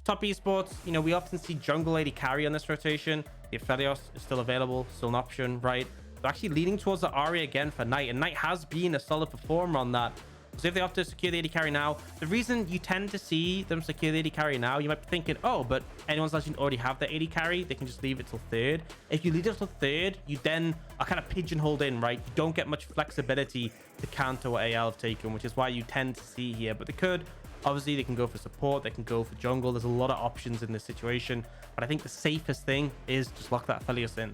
Top esports, you know, we often see jungle AD carry on this rotation. The Aphelios is still available, still an option, right? They're actually leaning towards the Ahri again for Knight, and Knight has been a solid performer on that. So if they have to secure the AD carry now, the reason you tend to see them secure the AD carry now, you might be thinking, oh, but anyone's legend already have the AD carry. They can just leave it till third. If you leave it till third, you then are kind of pigeonholed in, right? You don't get much flexibility to counter what AL have taken, which is why you tend to see here. But they could, obviously, they can go for support. They can go for jungle. There's a lot of options in this situation. But I think the safest thing is just lock that Aphelios in.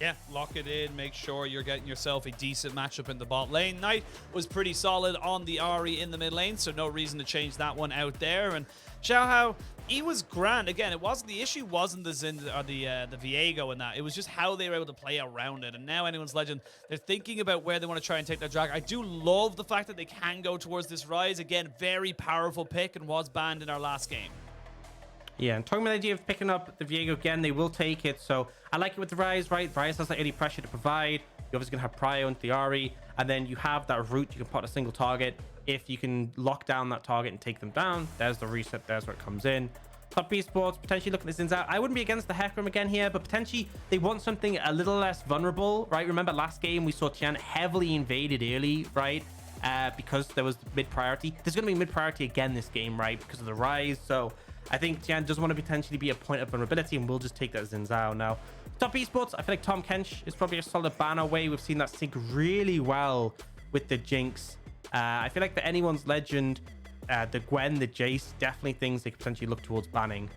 Yeah, lock it in. Make sure you're getting yourself a decent matchup in the bot lane. Knight was pretty solid on the Ahri in the mid lane, so no reason to change that one out there. And Xiaohao, he was grand. Again, it wasn't the issue. Wasn't the Zin or the Viego and that. It was just how they were able to play around it. And now anyone's legend, they're thinking about where they want to try and take their drag. I do love the fact that they can go towards this Ryze. Again, very powerful pick and was banned in our last game. Yeah, and talking about the idea of picking up the Viego again, they will take it. So I like it with the Ryze, right? Ryze has like any pressure to provide. You're obviously going to have Prio into the Ahri, and then you have that route. You can put a single target. If you can lock down that target and take them down, there's the reset. There's where it comes in. Top esports, potentially looking at this out. I wouldn't be against the Hecarim again here, but potentially they want something a little less vulnerable, right? Remember last game we saw Tian heavily invaded early, right? Because there was mid priority. There's going to be mid priority again this game, right? Because of the Ryze. So I think Tian does want to potentially be a point of vulnerability, and we'll just take that Zhao now. Top esports, I feel like Tahm Kench is probably a solid ban away. We've seen that sync really well with the Jinx. I feel like for anyone's legend, the Gwen, the Jace, definitely things they could potentially look towards banning.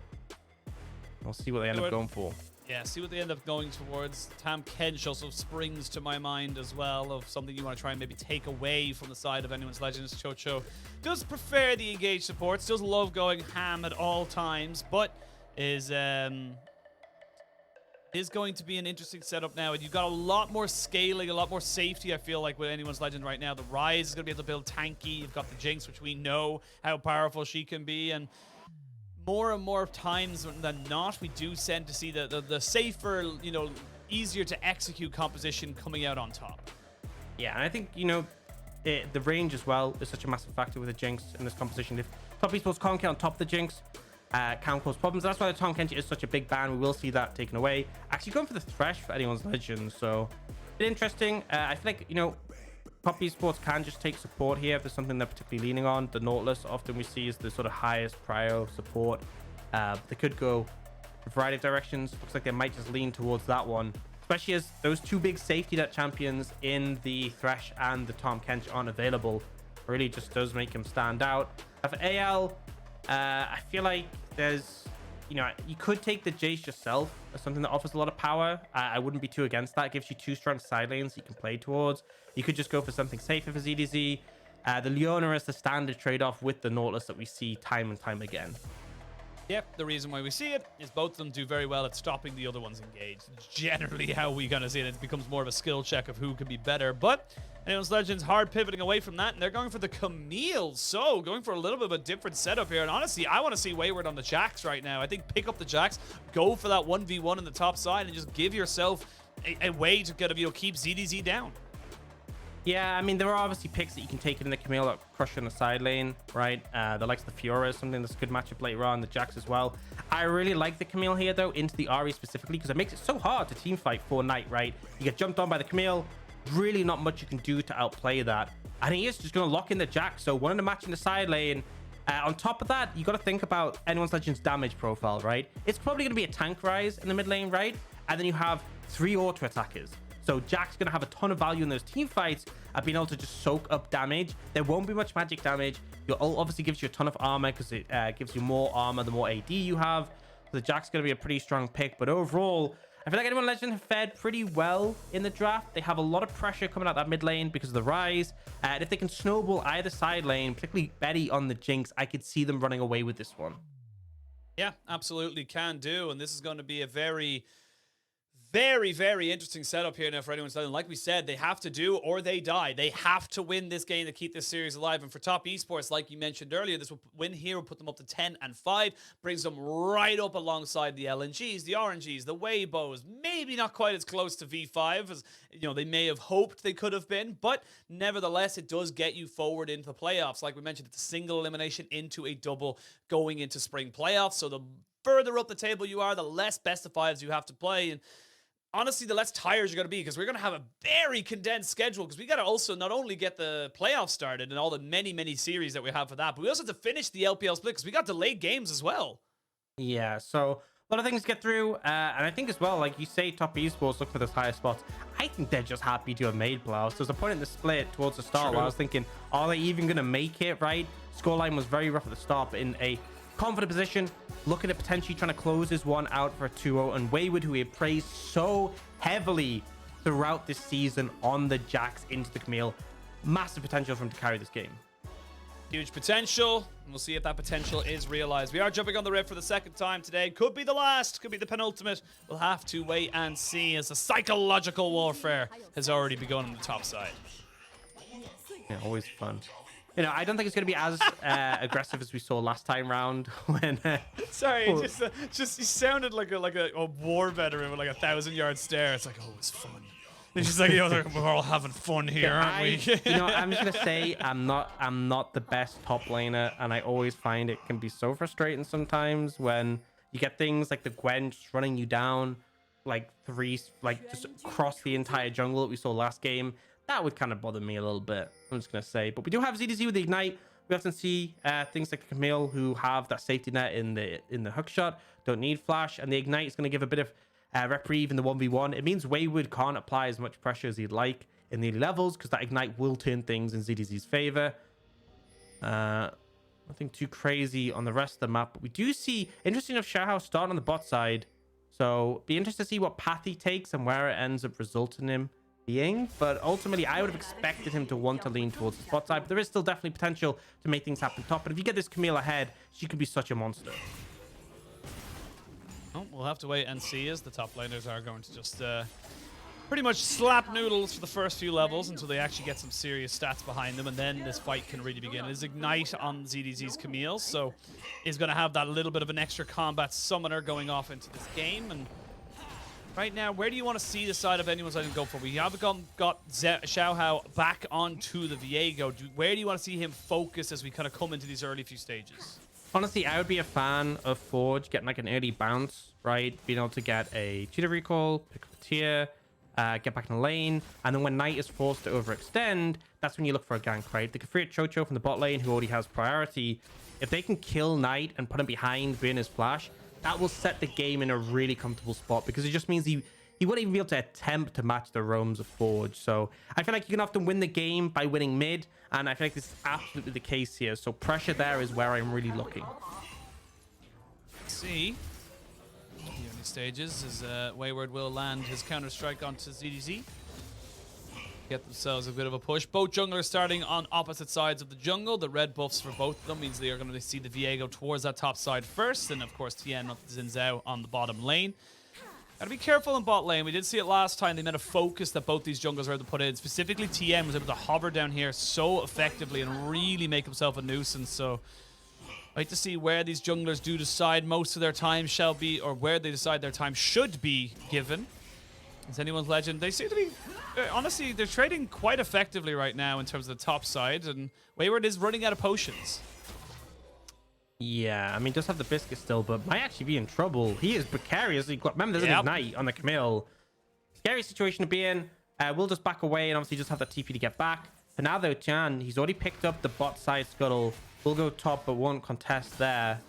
We'll see what they end up going for. Yeah, see what they end up going towards. Tahm Kench also springs to my mind as well of something you want to try and maybe take away from the side of anyone's legends. Chocho does prefer the engaged supports, does love going ham at all times, but is going to be an interesting setup now. And you've got a lot more scaling, a lot more safety, I feel like, with anyone's legend right now. The Ryze is going to be able to build tanky. You've got the Jinx, which we know how powerful she can be, and more and more times than not, we do tend to see the safer, you know, easier to execute composition coming out on top. Yeah, and I think, you know, the range as well is such a massive factor with the Jinx in this composition. If top esports can't get on top of the Jinx, can cause problems. That's why the Tahm Kench is such a big ban. We will see that taken away. Actually going for the Thresh for anyone's legend, so bit interesting. I feel like, you know, top esports can just take support here if there's something they're particularly leaning on. The Nautilus often we see is the sort of highest prio support. They could go a variety of directions. Looks like they might just lean towards that one, especially as those two big safety net champions in the Thresh and the Tahm Kench aren't available. Really just does make him stand out. For AL, I feel like there's, you know, you could take the Jace yourself as something that offers a lot of power. I wouldn't be too against that. It gives you two strong side lanes you can play towards. You could just go for something safer for ZDZ. The Leona is the standard trade-off with the Nautilus that we see time and time again. Yep, the reason why we see it is both of them do very well at stopping the other ones engaged. It's generally how we gonna see it. It becomes more of a skill check of who can be better. But anyone's legends hard pivoting away from that, and they're going for the Camille. So going for a little bit of a different setup here. And honestly, I want to see Wayward on the Jacks right now. I think pick up the Jacks, go for that 1v1 in the top side, and just give yourself a way to kind of, you know, keep ZDZ down. Yeah, I mean, there are obviously picks that you can take in the Camille that crush in the side lane, right? The likes of the Fiora is something that's a good matchup later on, the Jax as well. I really like the Camille here, though, into the Ahri specifically, because it makes it so hard to team fight for Knight, right? You get jumped on by the Camille, really not much you can do to outplay that. And he is just going to lock in the Jax, so one in the match in the side lane. On top of that, you got to think about anyone's legend's damage profile, right? It's probably going to be a tank Ryze in the mid lane, right? And then you have 3 auto attackers. So Jack's going to have a ton of value in those team fights at being able to just soak up damage. There won't be much magic damage. Your ult obviously gives you a ton of armor because it gives you more armor the more AD you have. So the Jack's going to be a pretty strong pick. But overall, I feel like anyone legend have fared pretty well in the draft. They have a lot of pressure coming out that mid lane because of the Ryze. And if they can snowball either side lane, particularly Betty on the Jinx, I could see them running away with this one. Yeah, absolutely can do. And this is going to be a very Very, very interesting setup here now for anyone studying. Like we said, they have to do or they die. They have to win this game to keep this series alive. And for top esports, like you mentioned earlier, this win here will put them up to 10-5, brings them right up alongside the LNGs, the RNGs, the Waybos. Maybe not quite as close to V5 as they may have hoped they could have been, but nevertheless, it does get you forward into the playoffs. Like we mentioned, it's a single elimination into a double going into spring playoffs. So the further up the table you are, the less best of fives you have to play. And honestly, the less tired you're going to be, because we're going to have a very condensed schedule, because we got to also not only get the playoffs started and all the many, many series that we have for that, but we also have to finish the LPL split, because we got delayed games as well. Yeah, so a lot of things to get through. And I think as well, like you say, top esports look for those higher spots. I think they're just happy to have made playoffs. There's a point in the split towards the start where I was thinking, are they even going to make it, right? Scoreline was very rough at the start, but in a confident position, looking at potentially trying to close this one out for a 2-0. And Wayward, who we have praised so heavily throughout this season on the Jacks into the Camille, massive potential for him to carry this game. Huge potential, and we'll see if that potential is realized. We are jumping on the rip for the second time today. Could be the last, could be the penultimate. We'll have to wait and see, as the psychological warfare has already begun on the top side. Yeah, always fun. I don't think it's going to be as aggressive as we saw last time round when... Sorry, just he sounded like a war veteran with like a 1,000-yard stare. It's like, oh, it's fun. It's just like, we're all having fun here, aren't we? I'm just going to say I'm not the best top laner, and I always find it can be so frustrating sometimes when you get things like the Gwen just running you down just across the entire jungle that we saw last game. That would kind of bother me a little bit, I'm just going to say. But we do have ZDZ with the Ignite. We often see things like Camille who have that safety net in the hook shot, don't need flash, and the Ignite is going to give a bit of reprieve in the 1v1. It means Wayward can't apply as much pressure as he'd like in the early levels, because that Ignite will turn things in ZDZ's favor. Nothing too crazy on the rest of the map, but we do see, interesting enough, Xiaohao starting on the bot side. So be interested to see what path he takes and where it ends up resulting in him being. But ultimately, I would have expected him to want to lean towards the spot side, but there is still definitely potential to make things happen top. But if you get this Camille ahead, she could be such a monster. Oh, we'll have to wait and see, as the top laners are going to just pretty much slap noodles for the first few levels until they actually get some serious stats behind them, and then this fight can really begin. It is Ignite on ZDZ's Camille, so he's going to have that little bit of an extra combat summoner going off into this game. And right now, where do you want to see the side of anyone's side go for? We have got Xiaohao back onto the Viego. Where do you want to see him focus as we kind of come into these early few stages? Honestly, I would be a fan of Forge getting like an early bounce, right? Being able to get a cheetah recall, pick up a tier, get back in the lane, and then when Knight is forced to overextend, that's when you look for a gank, right? They can free QiuQiu from the bot lane, who already has priority. If they can kill Knight and put him behind, burn his flash, that will set the game in a really comfortable spot, because it just means he won't even be able to attempt to match the roams of Forge. So I feel like you can often win the game by winning mid, and I feel like this is absolutely the case here. So pressure there is where I'm really looking. Let's see. The early stages as Wayward will land his counter-strike onto ZDZ. Get themselves a bit of a push. Both junglers starting on opposite sides of the jungle. The red buffs for both of them means they are going to see the Viego towards that top side first. And of course, Tian and Zhao on the bottom lane. Gotta be careful in bot lane. We did see it last time. They made a focus that both these junglers were able to put in. Specifically, Tian was able to hover down here so effectively and really make himself a nuisance. So I like to see where these junglers do decide most of their time shall be, or where they decide their time should be given. It's anyone's legend. They seem to be, honestly, they're trading quite effectively right now in terms of the top side, and Wayward is running out of potions. Yeah, I mean, does have the biscuit still, but might actually be in trouble. He is precarious. Remember, there's an Ignite on the Camille. Scary situation to be in. We'll just back away and obviously just have that TP to get back. For now, though, Tian, he's already picked up the bot side scuttle. We'll go top, but won't contest there.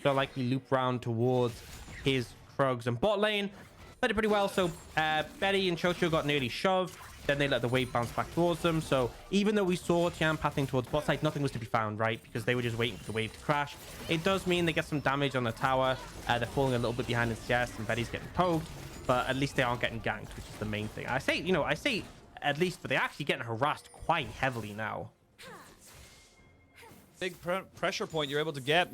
He'll likely loop round towards his Krugs. And bot lane, played it pretty well. So Betty and QiuQiu got nearly shoved. Then they let the wave bounce back towards them. So even though we saw Tian pathing towards bot side, nothing was to be found, right? Because they were just waiting for the wave to crash. It does mean they get some damage on the tower. They're falling a little bit behind in CS, and Betty's getting poked. But at least they aren't getting ganked, which is the main thing. I say at least, but they're actually getting harassed quite heavily now. Big pressure point you're able to get.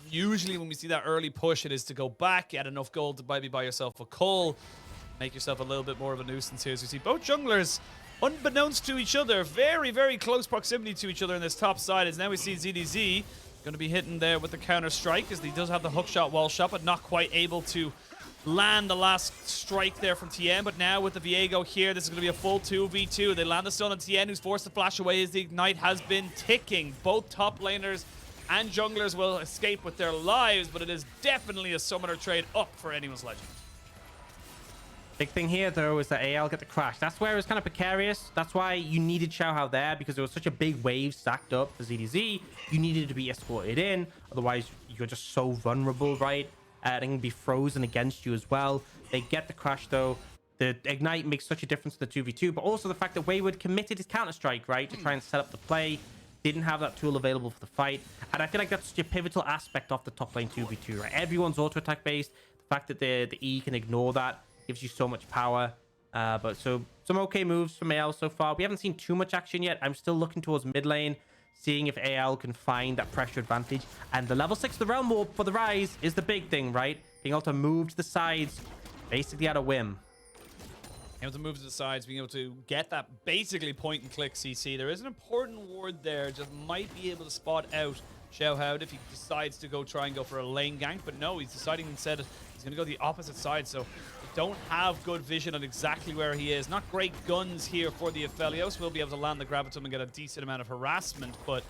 Usually when we see that early push, it is to go back, get enough gold to maybe buy yourself a cull. make yourself a little bit more of a nuisance here. As you see both junglers, unbeknownst to each other, very, very close proximity to each other in this top side. As now we see ZDZ going to be hitting there with the counter strike, as he does have the hook shot, wall shot, but not quite able to land the last strike there from Tian. But now with the Viego here, this is going to be a full 2v2. They land the stun on Tian, who's forced to flash away as the ignite has been ticking. Both top laners and junglers will escape with their lives, but it is definitely a summoner trade up for anyone's legend. Big thing here, though, is that AL get the crash. That's where it was kind of precarious. That's why you needed Xiaohao there, because there was such a big wave stacked up for ZDZ. You needed to be escorted in. Otherwise, you're just so vulnerable, right? They can be frozen against you as well. They get the crash, though. The ignite makes such a difference to the 2v2, but also the fact that Wayward committed his counter-strike, right, to try and set up the play. Didn't have that tool available for the fight. And I feel like that's such a pivotal aspect of the top lane 2v2, right? Everyone's auto-attack based. The fact that the E can ignore that gives you so much power. But so some okay moves from AL so far. We haven't seen too much action yet. I'm still looking towards mid lane, seeing if AL can find that pressure advantage. And the level 6 of the realm warp for the Ryze is the big thing, right? Being able to move to the sides basically at a whim. Able to move to the sides, being able to get that basically point and click CC. There is an important ward there, just might be able to spot out Xiaohao if he decides to try and go for a lane gank, but no, he's deciding instead he's going to go the opposite side, so they don't have good vision on exactly where he is. Not great guns here for the Aphelios. Will be able to land the Gravitum and get a decent amount of harassment, but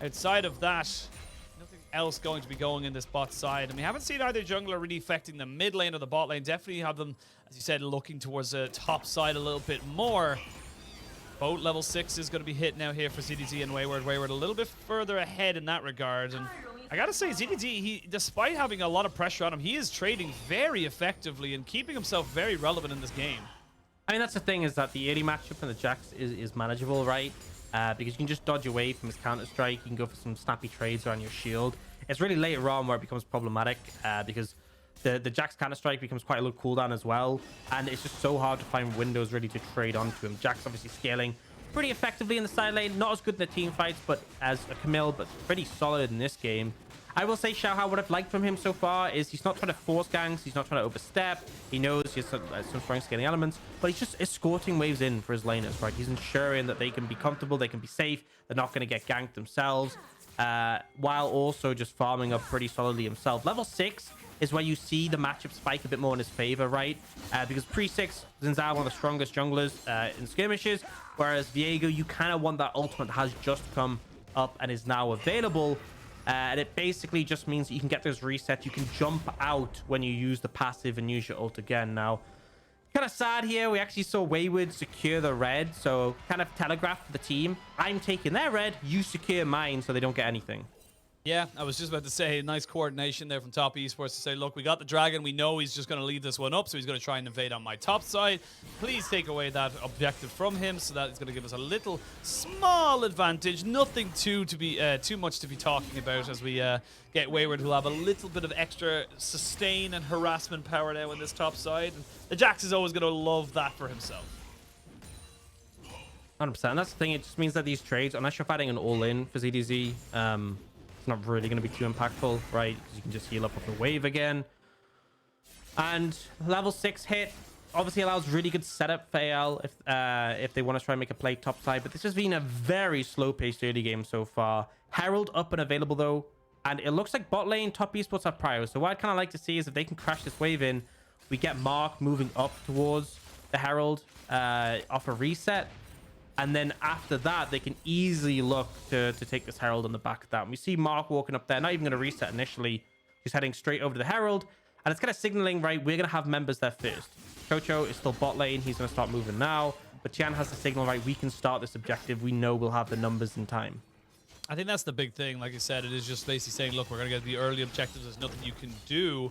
outside of that, nothing else going to be going in this bot side. And we haven't seen either jungler really affecting the mid lane or the bot lane. Definitely have them, as you said, looking towards the top side a little bit more. Boat level 6 is going to be hit now here for ZDZ and Wayward. Wayward a little bit further ahead in that regard. And I got to say, ZDZ, despite having a lot of pressure on him, he is trading very effectively and keeping himself very relevant in this game. I mean, that's the thing, is that the early matchup in the Jax is manageable, right? Because you can just dodge away from his counter-strike. You can go for some snappy trades around your shield. It's really later on where it becomes problematic, because the Jax counter-strike becomes quite a low cooldown as well. And it's just so hard to find windows really to trade onto him. Jax obviously scaling pretty effectively in the side lane. Not as good in the team fights, but as a Camille, but pretty solid in this game. I will say Xiaohao, what I've liked from him so far is he's not trying to force ganks. He's not trying to overstep. He knows he has some strong scaling elements, but he's just escorting waves in for his laners, right? He's ensuring that they can be comfortable, they can be safe, they're not going to get ganked themselves, while also just farming up pretty solidly himself. Level 6 is where you see the matchup spike a bit more in his favor, right? Because pre-6, Zhao, one of the strongest junglers in skirmishes, whereas Viego, you kind of want that ultimate that has just come up and is now available. And it basically just means that you can get those resets. You can jump out when you use the passive and use your ult again. Now, kind of sad here. We actually saw Wayward secure the red, so kind of telegraphed for the team. I'm taking their red, you secure mine, so they don't get anything. Yeah, I was just about to say, nice coordination there from top esports to say, look, we got the dragon. We know he's just going to leave this one up, so he's going to try and invade on my top side. Please take away that objective from him, so that is going to give us a little small advantage. Nothing too much to be talking about as we get Wayward, who'll have a little bit of extra sustain and harassment power now on this top side. And the Jax is always going to love that for himself. 100%. That's the thing. It just means that these trades, unless you're fighting an all-in for ZDZ, it's not really going to be too impactful, right? Because you can just heal up with the wave again. And level 6 hit obviously allows really good setup for AL if they want to try and make a play top side. But this has been a very slow-paced early game so far. Herald up and available, though. And it looks like bot lane, top esports have prio. So what I'd kind of like to see is if they can crash this wave in, we get Mark moving up towards the Herald off a reset. And then after that, they can easily look to take this Herald on the back of that. And we see Mark walking up there, not even going to reset initially. He's heading straight over to the Herald. And it's kind of signaling, right, we're going to have members there first. QiuQiu is still bot lane. He's going to start moving now. But Tian has the signal, right, we can start this objective. We know we'll have the numbers in time. I think that's the big thing. Like I said, it is just basically saying, look, we're going to get the early objectives. There's nothing you can do.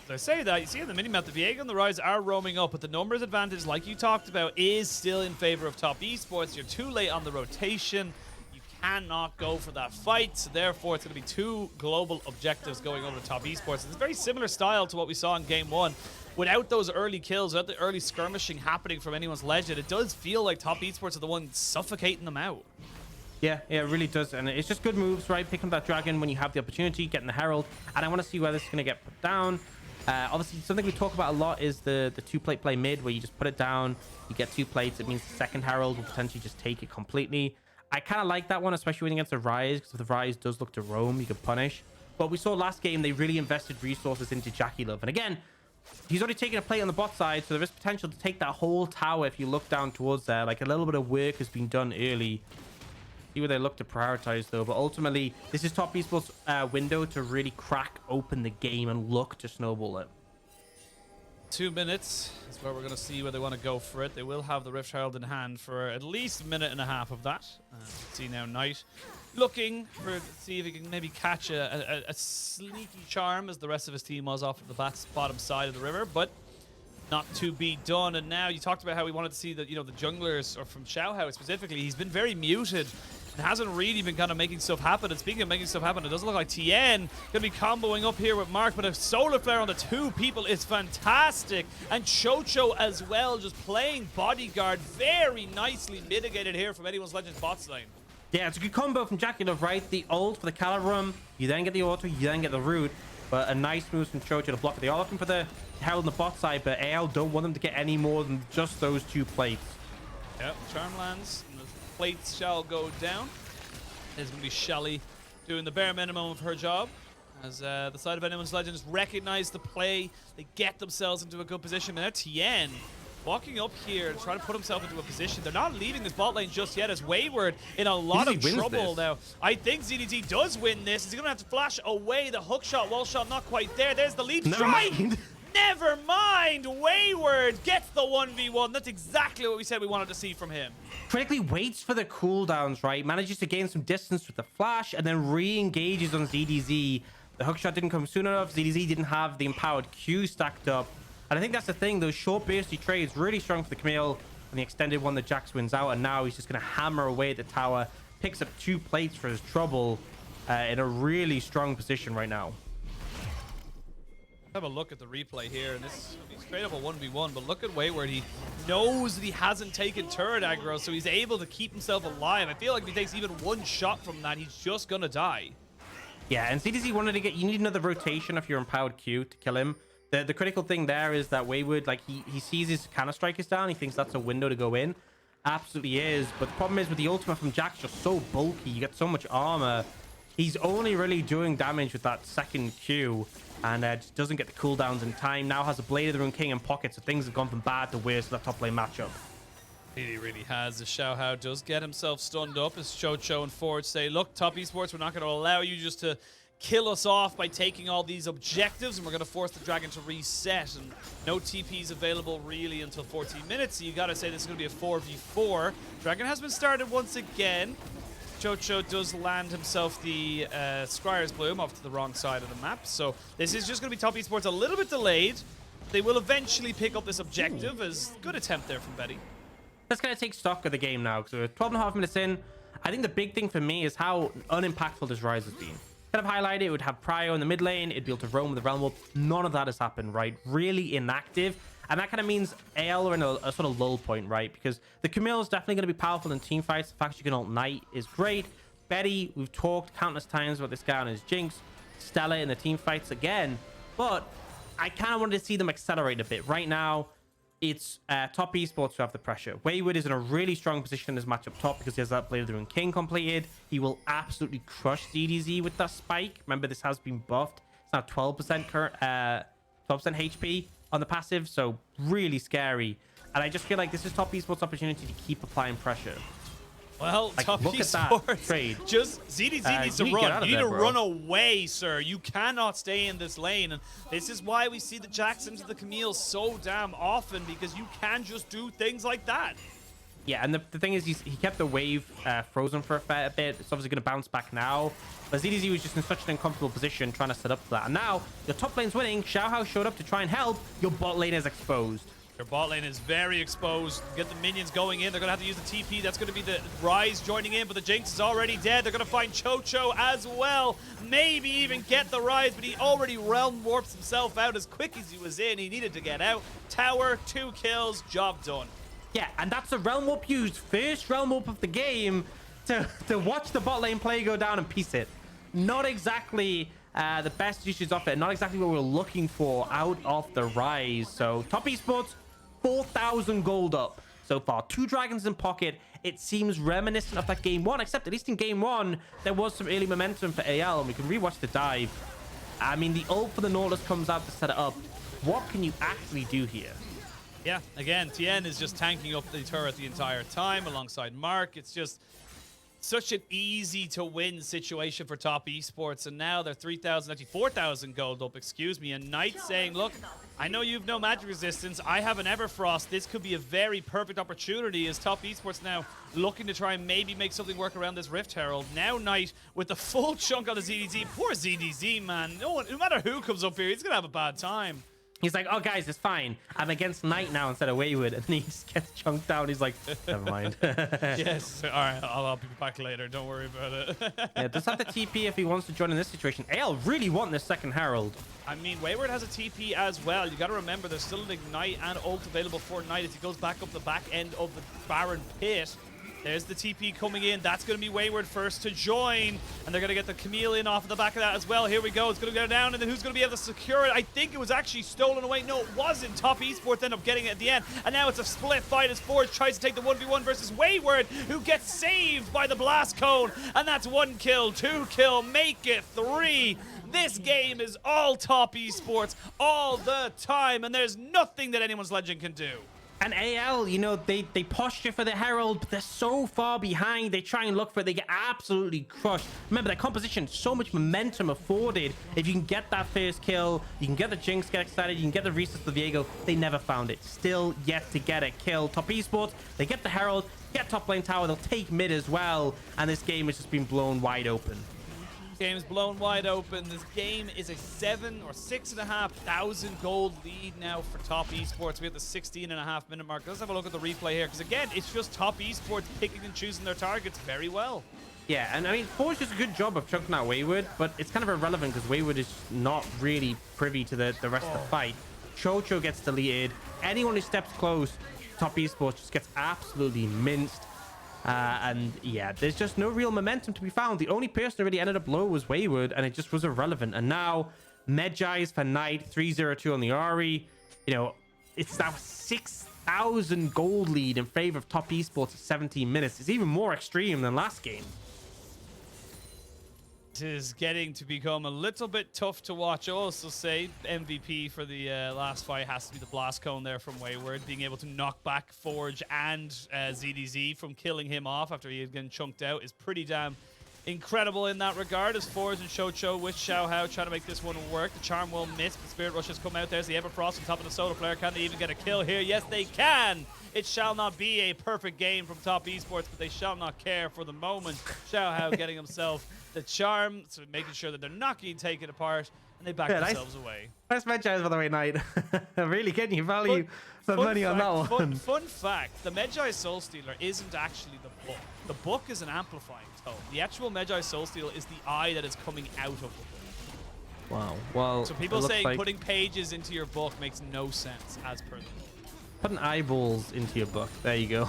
As I say that, you see in the minimap, the Viego and the Ryze are roaming up, but the numbers advantage, like you talked about, is still in favor of top esports. You're too late on the rotation. You cannot go for that fight. So therefore, it's going to be 2 global objectives going over to top esports. It's a very similar style to what we saw in game 1. Without those early kills, without the early skirmishing happening from anyone's legend, it does feel like top esports are the ones suffocating them out. Yeah, it really does. And it's just good moves, right? Picking up that dragon when you have the opportunity, getting the Herald. And I want to see where this is going to get put down. Obviously, something we talk about a lot is the two-plate play mid, where you just put it down, you get 2 plates. It means the second Herald will potentially just take it completely. I kind of like that one, especially when against a Ryze, because if the Ryze does look to roam, you can punish. But we saw last game, they really invested resources into JackeyLove. And again, he's already taken a plate on the bot side, so there is potential to take that whole tower if you look down towards there. Like, a little bit of work has been done early. See where they look to prioritize, though. But ultimately, this is top esports window to really crack open the game and look to snowball it. 2 minutes is where we're going to see where they want to go for it. They will have the Rift Herald in hand for at least 1.5 minutes of that. See now, Knight looking for see if he can maybe catch a sneaky charm, as the rest of his team was off at the bottom side of the river, but not to be done. And now you talked about how we wanted to see that, the junglers, or from Xiaohao specifically, he's been very muted and hasn't really been kind of making stuff happen. And speaking of making stuff happen, it doesn't look like Tian going to be comboing up here with Mark, but a solar flare on the 2 people is fantastic. And QiuQiu as well, just playing bodyguard, very nicely mitigated here from Anyone's Legends bot lane. Yeah, it's a good combo from JackeyLove, right? The ult for the Calarum, you then get the auto, you then get the root. But a nice move from QiuQiu to block it. They are looking for the Herald on the bot side, but AL don't want them to get any more than just those 2 plates. Yep, charm lands, and the plates shall go down. There's going to be Shelly doing the bare minimum of her job, as the side of Anyone's Legends recognize the play. They get themselves into a good position. And now Tian walking up here to try to put himself into a position. They're not leaving this bot lane just yet, as Wayward in a lot of trouble now. I think ZDT does win this. He's going to have to flash away the hook shot, wall shot, not quite there. There's the lead strike. Never mind. Wayward gets the 1v1. That's exactly what we said we wanted to see from him. Critically waits for the cooldowns, right? Manages to gain some distance with the flash and then re-engages on ZDZ. The hookshot didn't come soon enough. ZDZ didn't have the empowered Q stacked up. And I think that's the thing. Those short bursty trades really strong for the Camille, and the extended one that Jax wins out. And now he's just going to hammer away at the tower. Picks up 2 plates for his trouble in a really strong position right now. Have a look at the replay here, and this is straight up a 1v1, but look at Wayward. He knows that he hasn't taken turret aggro, so he's able to keep himself alive. I feel like if he takes even 1 shot from that, he's just gonna die. Yeah, and CDZ wanted to get, you need another rotation of your empowered Q to kill him. The critical thing there is that Wayward, like, he sees his counter strikers down, he thinks that's a window to go in. Absolutely is, but the problem is with the ultimate from Jack's just so bulky, you get so much armor. He's only really doing damage with that second Q, and just doesn't get the cooldowns in time. Now has a Blade of the Rune King in pocket, so things have gone from bad to worse for that top lane matchup. He really has. The Xiaohao does get himself stunned up as QiuQiu and Forge say, look, top esports, we're not going to allow you just to kill us off by taking all these objectives, and we're going to force the dragon to reset. And no TPs available really until 14 minutes, so you got to say this is going to be a 4v4. Dragon has been started once again. QiuQiu does land himself the Scryer's Bloom off to the wrong side of the map, so this is just going to be top esports a little bit delayed. They will eventually pick up this objective. As good attempt there from Betty. Let's kind of take stock of the game now, because we're 12.5 minutes in. I think the big thing for me is how unimpactful this Ryze has been. Kind of highlight it would have Prio in the mid lane, it'd be able to roam with the Realm Warp. None of that has happened, right? Really inactive. And that kind of means AL are in a sort of lull point, right? Because the Camille is definitely going to be powerful in team fights. The fact you can ult Knight is great. Betty, we've talked countless times about this guy on his Jinx. Stella in the team fights again. But I kind of wanted to see them accelerate a bit. Right now, it's top esports who have the pressure. Wayward is in a really strong position in this match up top because he has that Blade of the Rune King completed. He will absolutely crush DDZ with that spike. Remember, this has been buffed. It's now 12% current, 12% HP on the passive, so really scary. And I just feel like this is top esports' opportunity to keep applying pressure. Well, like, top look at esports, that trade. Just ZDZ needs to run. You need to bro. run away, sir. You cannot stay in this lane. And this is why we see the Jacksons and the Camille so damn often, because you can just do things like that. Yeah, and the thing is, he kept the wave frozen for a fair bit. It's obviously going to bounce back now. But ZDZ was just in such an uncomfortable position trying to set up for that. And now, your top lane's winning. Xiaohao showed up to try and help. Your bot lane is exposed. Your bot lane is very exposed. Get the minions going in. They're going to have to use the TP. That's going to be the Ryze joining in, but the Jinx is already dead. They're going to find QiuQiu as well. Maybe even get the Ryze, but he already realm warps himself out as quick as he was in. He needed to get out. Tower, 2 kills, job done. Yeah, and that's the realm warp used. First realm warp of the game to watch the bot lane play go down and piece it. Not exactly the best usage of it. Not exactly what we were looking for out of the Ryze. So top esports, 4,000 gold up so far. 2 dragons in pocket. It seems reminiscent of that game 1, except at least in game 1, there was some early momentum for AL, and we can rewatch the dive. I mean, the ult for the Nautilus comes out to set it up. What can you actually do here? Yeah, again, Tian is just tanking up the turret the entire time alongside Mark. It's just such an easy to win situation for top esports, and now they're 3,000, actually 4,000 gold up, excuse me. And Knight saying, look, I know you've no magic resistance. I have an Everfrost. This could be a very perfect opportunity as top esports now looking to try and maybe make something work around this Rift Herald. Now Knight with the full chunk on the ZDZ. Poor ZDZ, man. No matter who comes up here, he's going to have a bad time. He's like, oh, guys, it's fine. I'm against Knight now instead of Wayward. And he just gets chunked down. He's like, never mind. Yes. All right. I'll be back later. Don't worry about it. Yeah, does have the TP if he wants to join in this situation. AL really want this second Herald. I mean, Wayward has a TP as well. You got to remember, there's still an Ignite and ult available for Knight as he goes back up the back end of the Baron pit. There's the TP coming in. That's going to be Wayward first to join. And they're going to get the Camille in off of the back of that as well. Here we go. It's going to go down. And then who's going to be able to secure it? I think it was actually stolen away. No, it wasn't. Top Esports ended up getting it at the end. And now it's a split fight as Forge tries to take the 1v1 versus Wayward, who gets saved by the Blast Cone. And that's 1 kill, 2 kill, make it 3. This game is all top esports all the time. And there's nothing that anyone's legend can do. And AL, you know, they posture for the Herald, but they're so far behind. They try and look for it. They get absolutely crushed. Remember, their composition, so much momentum afforded. If you can get that first kill, you can get the Jinx, get excited, you can get the reset to Viego. They never found it. Still yet to get a kill. Top esports, they get the Herald, get top lane tower. They'll take mid as well. And this game has just been blown wide open. Game's blown wide open. This game is a 7,000 or 6,500 gold lead now for top esports. We have the 16.5 minute mark. Let's have a look at the replay here, because again, it's just top esports picking and choosing their targets very well. Yeah, and I mean, Forge does a good job of chunking out Wayward, but it's kind of irrelevant because Wayward is not really privy to the rest of the fight. QiuQiu gets deleted. Anyone who steps close, top esports just gets absolutely minced. And yeah, there's just no real momentum to be found. The only person who really ended up low was Wayward, and it just was irrelevant. And now Medjai's for Knight, 3-0-2 on the Ahri. You know, it's now 6,000 gold lead in favor of top esports at 17 minutes. It's even more extreme than last game. It is getting to become a little bit tough to watch. I'll also say MVP for the last fight has to be the Blast Cone there from Wayward, being able to knock back Forge and ZDZ from killing him off after he had gotten chunked out is pretty damn incredible in that regard, as Forge and QiuQiu with Xiaohao trying to make this one work. The charm will miss, but Spirit Rush has come out. There's the Everfrost on top of the Soda player. Can they even get a kill here? Yes, they can. It shall not be a perfect game from top esports, but they shall not care for the moment. Xiaohao getting himself the charm, so making sure that they're not getting taken apart, and they back themselves away. Nice Medjai, by the way, Knight. Really getting you value for money on that one. Fun fact, the Medjai Soul Stealer isn't actually the book. The book is an amplifying tone. The actual Medjai Soul Stealer is the eye that is coming out of the book. Wow. Well, so people saying like putting pages into your book makes no sense as per the book. Putting eyeballs into your book. There you go.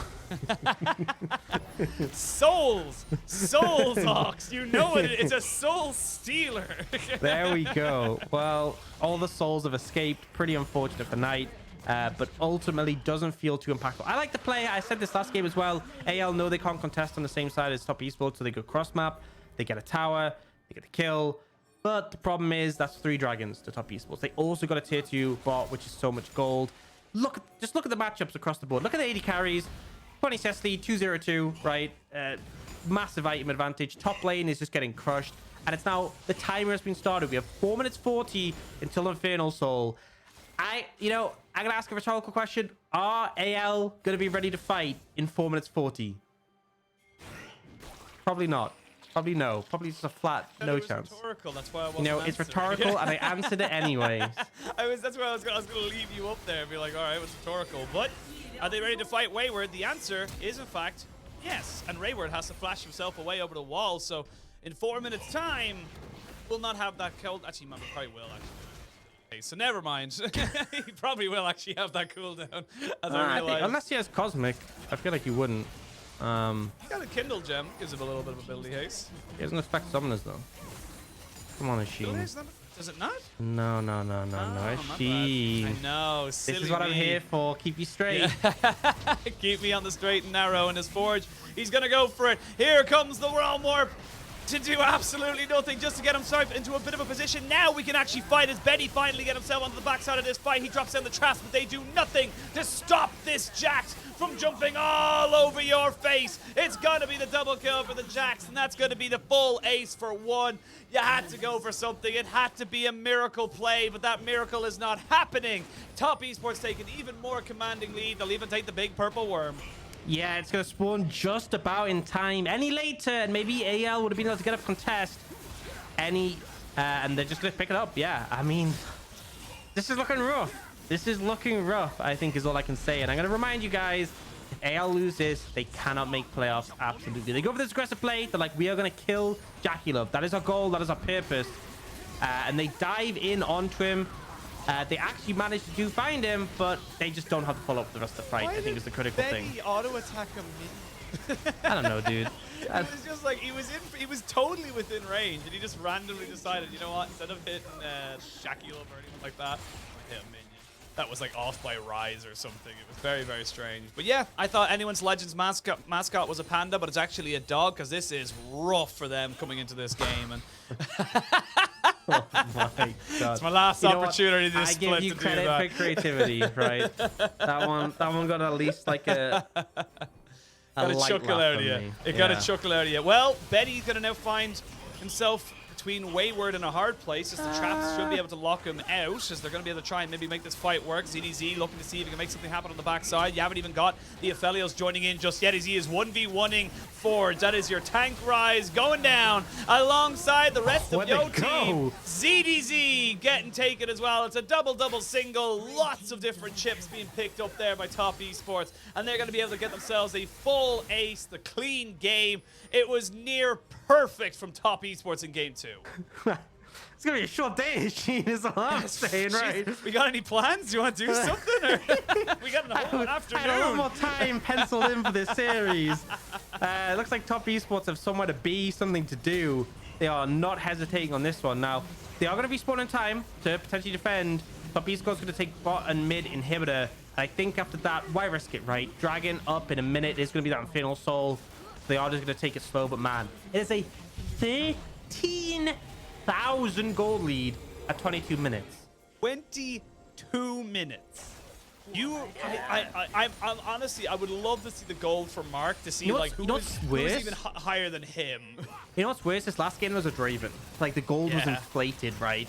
Souls! Souls, Aux! You know it. It's a soul stealer. There we go. Well, all the souls have escaped. Pretty unfortunate for Knight. But ultimately doesn't feel too impactful. I like the play. I said this last game as well. AL know they can't contest on the same side as top esports, so they go cross map. They get a tower. They get a kill. But the problem is that's 3 dragons to top esports. They also got a tier 2 bot, which is so much gold. Just look at the matchups across the board. Look at the AD carries. 20 cess lead, 2-0-2, right? Massive item advantage. Top lane is just getting crushed. And it's now, the timer has been started. We have 4 minutes 40 until Infernal Soul. I'm going to ask a rhetorical question. Are AL going to be ready to fight in 4 minutes 40? Probably not. Probably no. Probably just a flat no chance. Rhetorical. That's why I wasn't it's rhetorical, and I answered it anyway. That's why I was going to leave you up there and be like, all right, it was rhetorical. But are they ready to fight Wayward? The answer is, in fact, yes. And Wayward has to flash himself away over the wall. So in 4 minutes' time, will not have that kill. Actually, he probably will, actually. Okay, so never mind. He probably will actually have that cooldown, as I realized. Unless he has Cosmic, I feel like he wouldn't. He's got a Kindle gem, gives him a little bit of ability haste. He doesn't affect summoners though. Come on, Oisin. Does it not? No. Oisin. I know. This is what I'm here for. Keep you straight. Yeah. Keep me on the straight and narrow in his forge. He's going to go for it. Here comes the Realm Warp to do absolutely nothing just to get himself into a bit of a position. Now we can actually fight as Betty finally get himself onto the backside of this fight. He drops down the traps, but they do nothing to stop this Jax from jumping all over your face. It's going to be the double kill for the Jax, and that's going to be the full ace for one. You had to go for something. It had to be a miracle play, but that miracle is not happening. Top Esports take an even more commanding lead. They'll even take the big purple worm. Yeah, it's going to spawn just about in time. Any later, and maybe AL would have been able to get a contest. And they're just going to pick it up. Yeah, I mean, this is looking rough. This is looking rough, I think, is all I can say. And I'm going to remind you guys, if AL loses, they cannot make playoffs. Absolutely. They go for this aggressive play. They're like, we are going to kill JackeyLove. That is our goal. That is our purpose. And they dive in onto him. They actually managed to find him, but they just don't have to follow up the rest of the fight. I think is the critical thing. Betty auto-attack him? I don't know, dude. It was just like he was totally within range, and he just randomly decided, you know what? Instead of hitting JackeyLove or anything like that, I'm gonna hit a minion. That was like off by Ryze or something. It was very, very strange. But yeah, I thought anyone's Legends mascot was a panda, but it's actually a dog because this is rough for them coming into this game. And oh my God. It's my last opportunity to split. I give you credit for creativity, right? That one got at least like a got a chuckle out of you. It got a chuckle out of you. Well, Betty's gonna now find himself between Wayward and a hard place, as the traps should be able to lock him out, as they're going to be able to try and maybe make this fight work. ZDZ looking to see if he can make something happen on the backside. You haven't even got the Aphelios joining in just yet, as he is 1v1ing Forge. That is your tank Ryze going down alongside the rest of your team. ZDZ getting taken as well. It's a double single. Lots of different chips being picked up there by Top Esports, and they're going to be able to get themselves a full ace, the clean game. It was near perfect from Top Esports in game 2. It's gonna be a short day, Sheen, is all I'm saying, right? We got any plans? Do you want to do something? Or we got a whole afternoon. I had one more time penciled in for this series. It looks like Top Esports have somewhere to be, something to do. They are not hesitating on this one. Now, they are going to be spawning time to potentially defend. Top Esports going to take bot and mid inhibitor. I think after that, why risk it, right? Dragon up in a minute. There's going to be that Infernal Soul. They are just going to take it slow, but man, it is a 13,000 gold lead at 22 minutes. 22 minutes. I'm honestly, I would love to see the gold for Mark to see like who's even higher than him. You know what's worse? This last game was a Draven. Like the gold was inflated, right?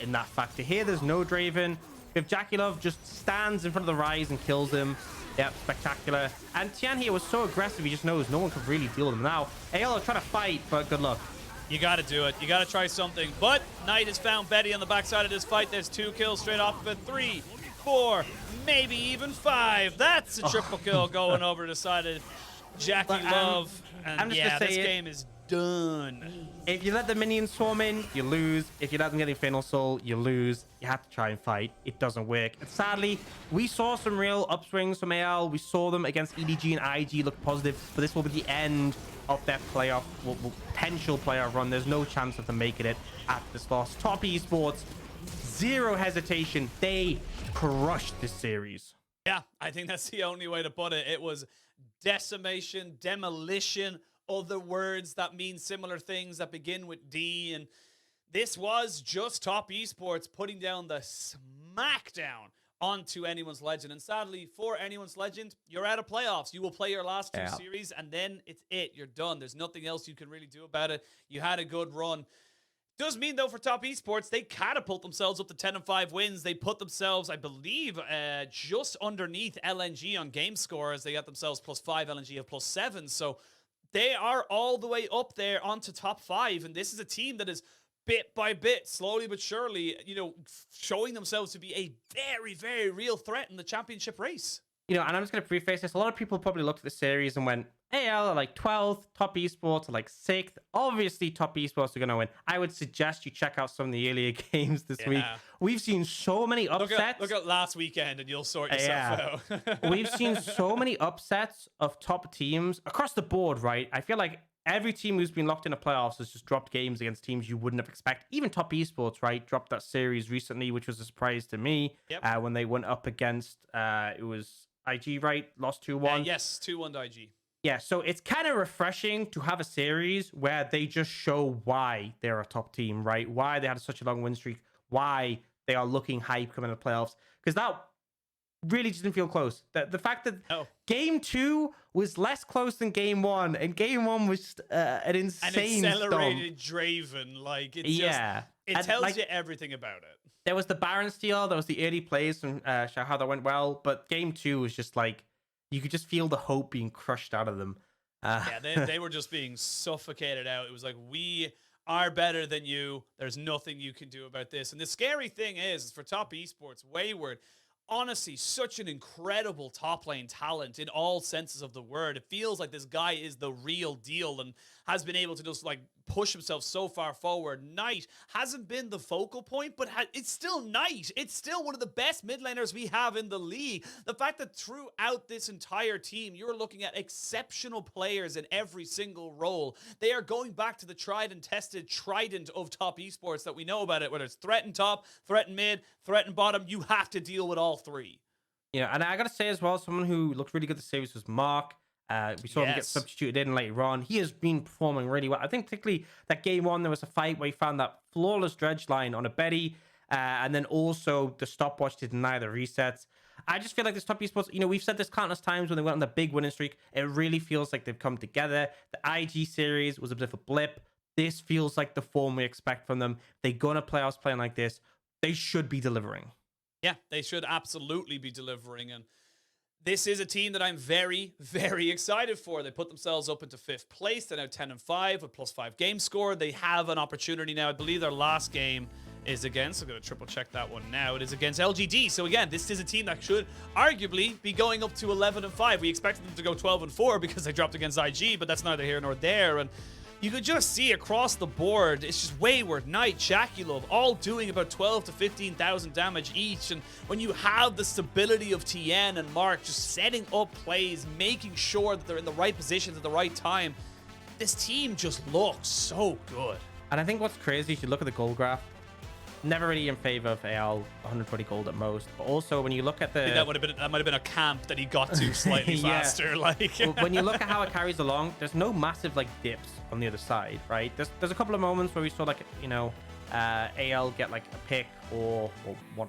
In that factor. Here, there's no Draven. If JackeyLove just stands in front of the Ryze and kills him, yep, spectacular. And Tian here was so aggressive, he just knows no one could really deal with him. Now, AL are trying to fight, but good luck. You got to do it. You got to try something. But Knight has found Betty on the backside of this fight. There's 2 kills straight off of it. 3, 4, maybe even 5. That's a triple kill going over to the side of JackeyLove. And yeah, this game is done. If you let the minions swarm in, you lose. If you let them get Infernal Soul, you lose. You have to try and fight. It doesn't work. And sadly, we saw some real upswings from AL. We saw them against EDG and IG look positive, but this will be the end of their playoff, potential playoff run. There's no chance of them making it at this loss. Top Esports, zero hesitation. They crushed this series. Yeah, I think that's the only way to put it. It was decimation, demolition, other words that mean similar things that begin with D, and this was just Top Esports putting down the smackdown onto Anyone's Legend. And sadly for Anyone's Legend, you're out of playoffs. You will play your last 2 series, and then it's it. You're done. There's nothing else you can really do about it. You had a good run. Does mean, though, for Top Esports, they catapult themselves up to 10-5 wins. They put themselves, I believe, just underneath LNG on game score, as they got themselves +5, LNG of +7. So they are all the way up there onto top 5. And this is a team that is bit by bit, slowly but surely, you know, showing themselves to be a very, very real threat in the championship race. You know, and I'm just going to preface this. A lot of people probably looked at the series and went, AL are like 12th, Top Esports are like 6th. Obviously, Top Esports are going to win. I would suggest you check out some of the earlier games this week. We've seen so many upsets. Look at last weekend and you'll sort yourself out. We've seen so many upsets of top teams across the board, right? I feel like every team who's been locked in the playoffs has just dropped games against teams you wouldn't have expected. Even top esports, right, dropped that series recently, which was a surprise to me. Yep. When they went up against it was IG, right, lost 2-1. Yes, 2-1 to IG. Yeah, so it's kind of refreshing to have a series where they just show why they're a top team, right? Why they had such a long win streak, why they are looking hype coming to the playoffs. Because that really just didn't feel close. The fact that game 2 was less close than game 1, and game 1 was just, an insane accelerated Draven. Like, it's it tells you everything about it. There was the Baron steal, there was the early plays from Xiaohao that went well, but game 2 was just like, you could just feel the hope being crushed out of them. They were just being suffocated out. It was like, we are better than you. There's nothing you can do about this. And the scary thing is for top esports, Wayward, honestly, such an incredible top lane talent in all senses of the word. It feels like this guy is the real deal and has been able to just like push himself so far forward. Knight hasn't been the focal point, but it's still Knight. It's still one of the best mid laners we have in the league. The fact that throughout this entire team, you're looking at exceptional players in every single role. They are going back to the tried and tested trident of top esports that we know about it, whether it's threaten top, threaten mid, threaten bottom. You have to deal with all three. Yeah, and I gotta say as well, someone who looked really good this series was Mark. We saw him get substituted in later on. He has been performing really well. I think particularly that game 1, there was a fight where he found that flawless dredge line on a Betty, and then also the stopwatch to deny the resets. I just feel like this top esports, we've said this countless times when they went on the big winning streak. It really feels like they've come together. The IG series was a bit of a blip. This feels like the form we expect from them. They're gonna playoffs playing like this. They should be delivering. Yeah, they should absolutely be delivering. And this is a team that I'm very, very excited for. They put themselves up into 5th place. They're now 10-5 with +5 game score. They have an opportunity now. I believe their last game is against, I'm going to triple check that one now. It is against LGD. So again, this is a team that should arguably be going up to 11-5. We expected them to go 12-4 because they dropped against IG, but that's neither here nor there. And you could just see across the board, it's just Wayward, Knight, JackeyLove, all doing about 12 to 15,000 damage each. And when you have the stability of Tian and Mark just setting up plays, making sure that they're in the right positions at the right time, this team just looks so good. And I think what's crazy, if you look at the gold graph, never really in favor of AL, 120 gold at most. But also when you look at the... that might have been a camp that he got to slightly faster. Like when you look at how it carries along, there's no massive like dips on the other side, right? There's a couple of moments where we saw like, AL get like a pick or one